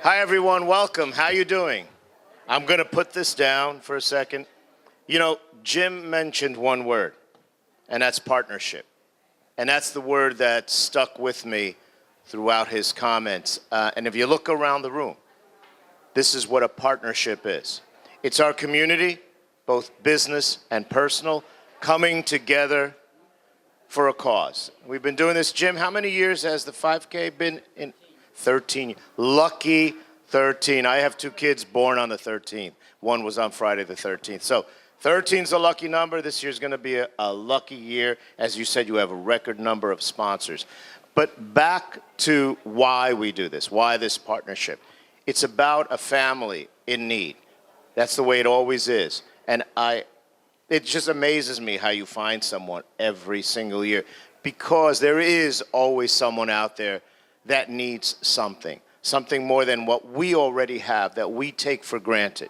Hi, everyone. Welcome. How you doing? I'm going to put this down for a second. You know, Jim mentioned one word, and that's partnership. And that's the word that stuck with me throughout his comments. And if you look around the room, this is what a partnership is. It's our community, both business and personal, coming together for a cause. We've been doing this. Jim, how many years has the 5K been in? 13. Lucky 13. I have two kids born on the 13th. One was on Friday the 13th. So 13 is a lucky number. This year's going to be a lucky year. As you said, you have a record number of sponsors. But back to why we do this, why this partnership. It's about a family in need. That's the way it always is. And it just amazes me how you find someone every single year, because there is always someone out there that needs something more than what we already have that we take for granted.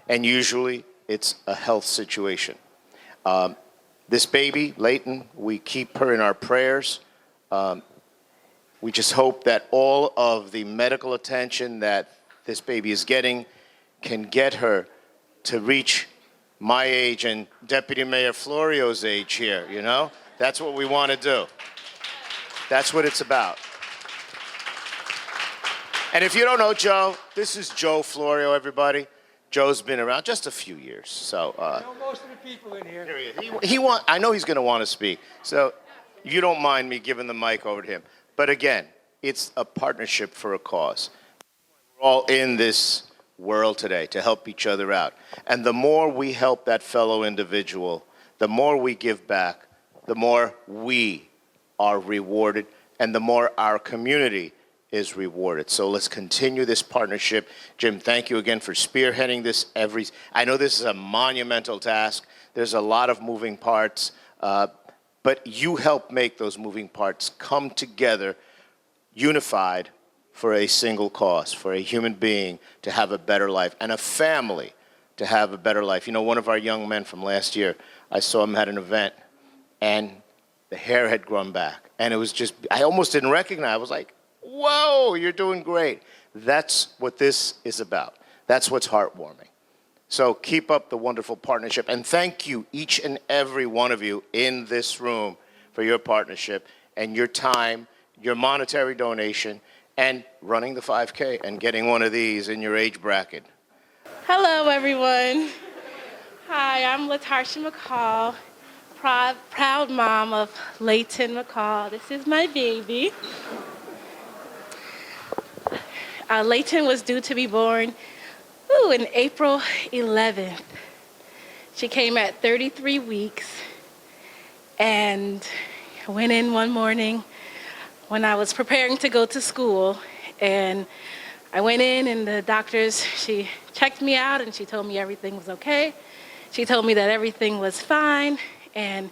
And usually it's a health situation. This baby, Leighton, we keep her in our prayers. We just hope that all of the medical attention that this baby is getting can get her to reach my age and Deputy Mayor Florio's age here, you know? That's what we want to do. That's what it's about. And if you don't know Joe, this is Joe Florio, everybody. Joe's been around just a few years. So, I know most of the people in here. I know he's going to want to speak. So you don't mind me giving the mic over to him. But again, it's a partnership for a cause. We're all in this world today to help each other out. And the more we help that fellow individual, the more we give back, the more we are rewarded, and the more our community is rewarded. So let's continue this partnership. Jim, thank you again for spearheading this. I know this is a monumental task. There's a lot of moving parts, but you help make those moving parts come together, unified for a single cause, for a human being to have a better life, and a family to have a better life. You know, one of our young men from last year, I saw him at an event, and the hair had grown back. And it was just, I almost didn't recognize. I was like, whoa, you're doing great. That's what this is about. That's what's heartwarming. So keep up the wonderful partnership. And thank you, each and every one of you in this room, for your partnership and your time, your monetary donation, and running the 5K and getting one of these in your age bracket. Hello, everyone. Hi, I'm LaTarsha McCall, proud mom of Leighton McCall. This is my baby. Leighton was due to be born in April 11th. She came at 33 weeks, and I went in one morning when I was preparing to go to school, and I went in, and the doctors, she checked me out, and she told me everything was okay. She told me that everything was fine, and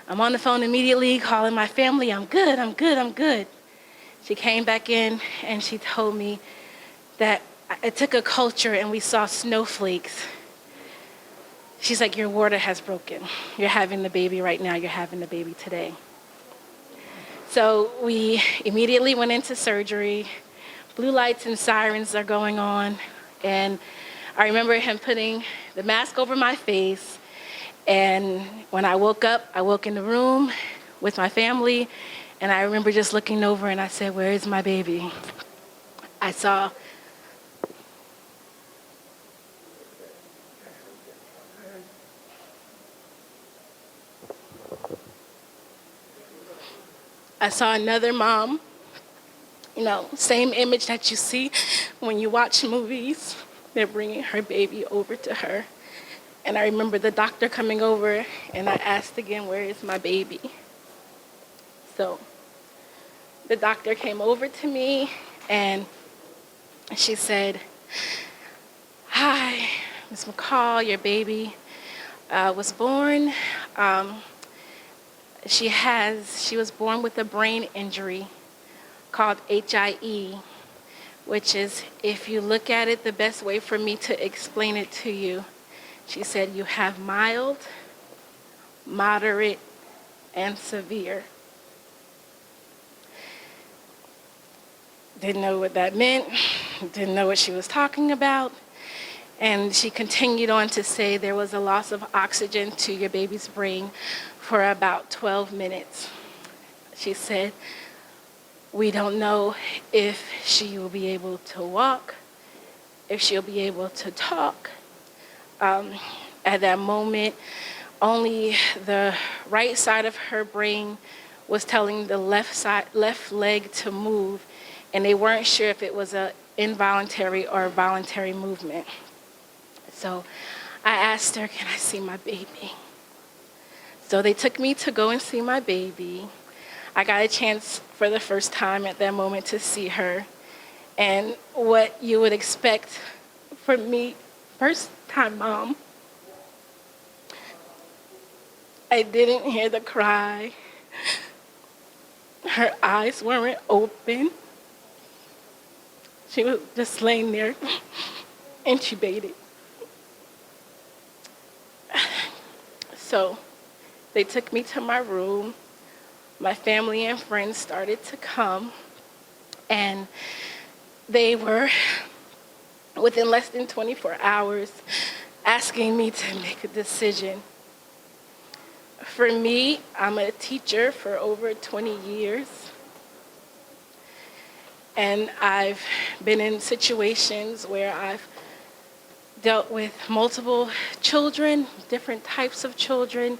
I'm on the phone immediately calling my family. I'm good, I'm good, I'm good. She came back in, and she told me that it took a culture and we saw snowflakes. She's like, your water has broken. You're having the baby right now. You're having the baby today. So we immediately went into surgery. Blue lights and sirens are going on. And I remember him putting the mask over my face. And when I woke up, I woke in the room with my family. And I remember just looking over and I said, where is my baby? I saw another mom, same image that you see when you watch movies. They're bringing her baby over to her. And I remember the doctor coming over, and I asked again, where is my baby? So the doctor came over to me, and she said, hi, Ms. McCall, your baby was born. She was born with a brain injury called HIE, which is, if you look at it, the best way for me to explain it to you. She said, you have mild, moderate, and severe. Didn't know what that meant. didn't know what she was talking about. And she continued on to say there was a loss of oxygen to your baby's brain for about 12 minutes. She said, we don't know if she will be able to walk, if she'll be able to talk. At that moment, only the right side of her brain was telling the left leg to move, and they weren't sure if it was an involuntary or a voluntary movement. So I asked her, can I see my baby? So they took me to go and see my baby. I got a chance for the first time at that moment to see her. And what you would expect from me, first time mom, I didn't hear the cry. Her eyes weren't open. She was just laying there, intubated. So they took me to my room. My family and friends started to come, and they were, within less than 24 hours, asking me to make a decision. For me, I'm a teacher for over 20 years, and I've been in situations where I've dealt with multiple children, different types of children,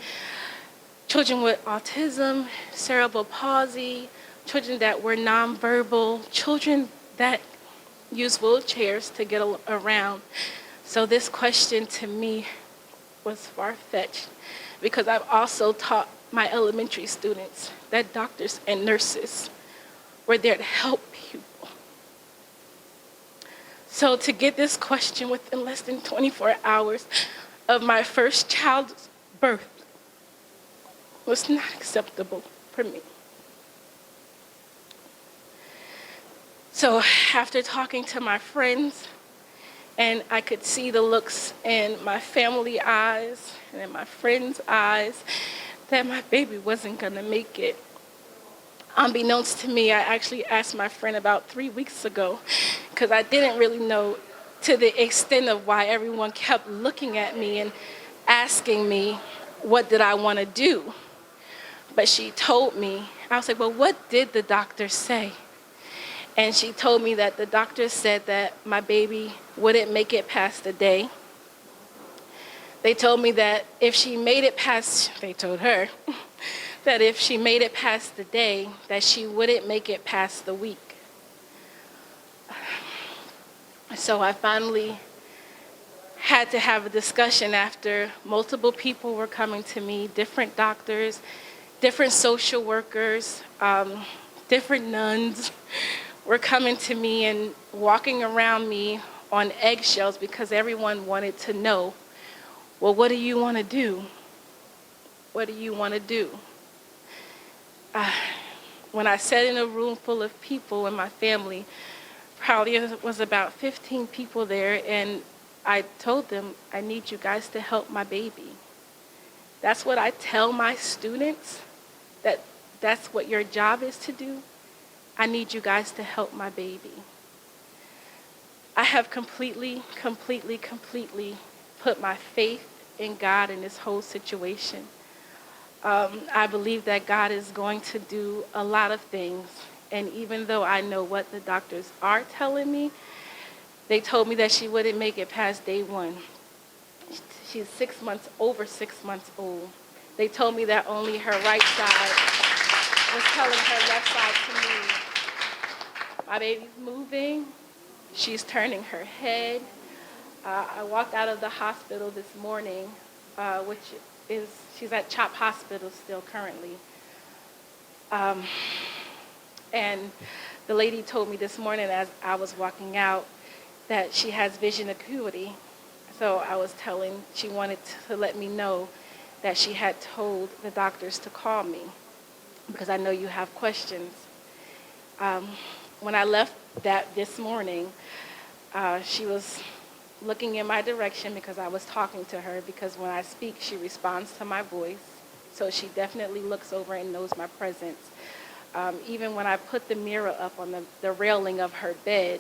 children with autism, cerebral palsy, children that were nonverbal, children that use wheelchairs to get around. So this question to me was far-fetched, because I've also taught my elementary students that doctors and nurses were there to help people. So to get this question within less than 24 hours of my first child's birth was not acceptable for me. So after talking to my friends, and I could see the looks in my family eyes and in my friends' eyes that my baby wasn't gonna make it. Unbeknownst to me, I actually asked my friend about 3 weeks ago, because I didn't really know to the extent of why everyone kept looking at me and asking me, what did I want to do? But she told me, I was like, well, what did the doctor say? And she told me that the doctor said that my baby wouldn't make it past the day. They told me that if she made it past, they told her, that if she made it past the day, that she wouldn't make it past the week. So I finally had to have a discussion after multiple people were coming to me, different doctors, different social workers, different nuns were coming to me and walking around me on eggshells, because everyone wanted to know, well, what do you want to do? What do you want to do? When I sat in a room full of people in my family, probably was about 15 people there, and I told them, I need you guys to help my baby. That's what I tell my students, that's what your job is to do. I need you guys to help my baby. I have completely put my faith in God in this whole situation. I believe that God is going to do a lot of things. And even though I know what the doctors are telling me, they told me that she wouldn't make it past day 1. She's over 6 months old. They told me that only her right side was telling her left side to move. My baby's moving. She's turning her head. I walked out of the hospital this morning, she's at CHOP Hospital still currently. And the lady told me this morning as I was walking out that she has vision acuity. So she wanted to let me know that she had told the doctors to call me, because I know you have questions. When I left this morning, she was looking in my direction because I was talking to her, because when I speak, she responds to my voice. So she definitely looks over and knows my presence. Even when I put the mirror up on the railing of her bed,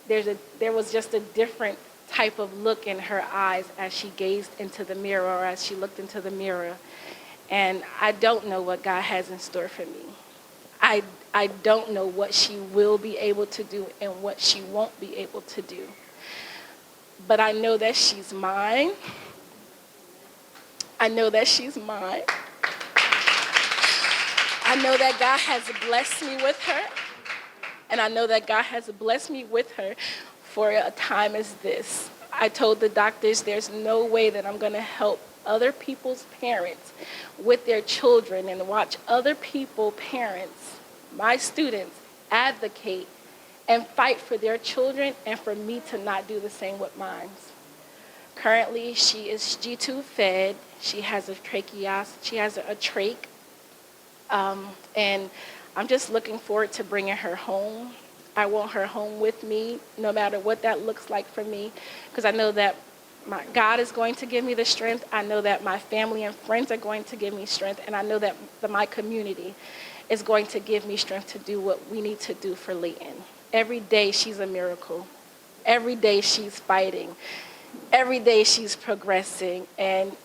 there was just a different type of look in her eyes as she gazed into the mirror or as she looked into the mirror. And I don't know what God has in store for me. I don't know what she will be able to do and what she won't be able to do. But I know that she's mine. I know that she's mine. I know that God has blessed me with her. And I know that God has blessed me with her for a time as this. I told the doctors there's no way that I'm going to help other people's parents with their children and watch other people's parents, my students, advocate and fight for their children and for me to not do the same with mine. Currently, she is G2 fed. She has a trach. And I'm just looking forward to bringing her home. I want her home with me, no matter what that looks like for me, because I know that God is going to give me the strength. I know that my family and friends are going to give me strength, and I know that my community is going to give me strength to do what we need to do for Leighton. Every day she's a miracle. Every day she's fighting. Every day she's progressing, and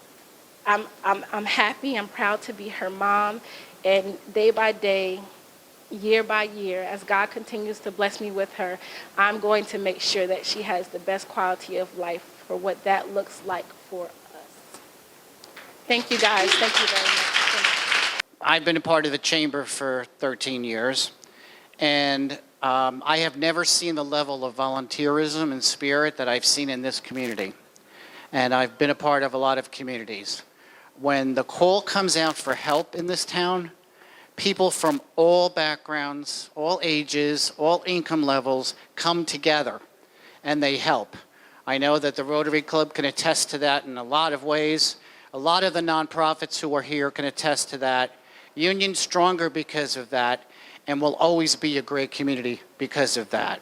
I'm happy. I'm proud to be her mom, and day by day, year by year, as God continues to bless me with her, I'm going to make sure that she has the best quality of life for what that looks like for us. Thank you, guys. Thank you very much. Thank you. I've been a part of the chamber for 13 years, and I have never seen the level of volunteerism and spirit that I've seen in this community. And I've been a part of a lot of communities. When the call comes out for help in this town, people from all backgrounds, all ages, all income levels come together and they help. I know that the Rotary Club can attest to that in a lot of ways. A lot of the nonprofits who are here can attest to that. Union's stronger because of that, and will always be a great community because of that.